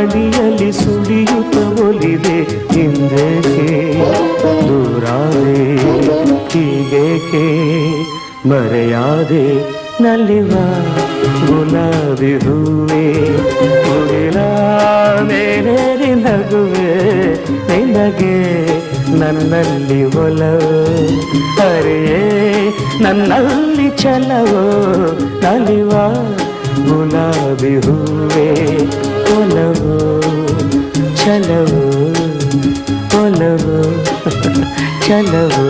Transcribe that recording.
ಗಾಳಿಯಲ್ಲಿ ಸುಳಿಯುತ್ತ ಒಲಿದೆ ಹಿಂದೇಕೆ ದೂರಾದೆ ಹೀಗೇಕೆ ಮರೆಯಾದೆ ನಲಿವ ಗುಲಾಬಿ ಹೂವೆ ಮುಗಿಲ ಮೇಲೇರಿ ನಗುವೆ ನಿನಗೆ ನನ್ನಲ್ಲಿ ಒಲವು ಹರಿಯೇ ನನ್ನಲ್ಲಿ ಛಲವೋ ನಲಿವ ಗುಲಾಬಿ ಹೂವೆ ಒಲವು ಛಲವು ಒಲವು ಛಲವು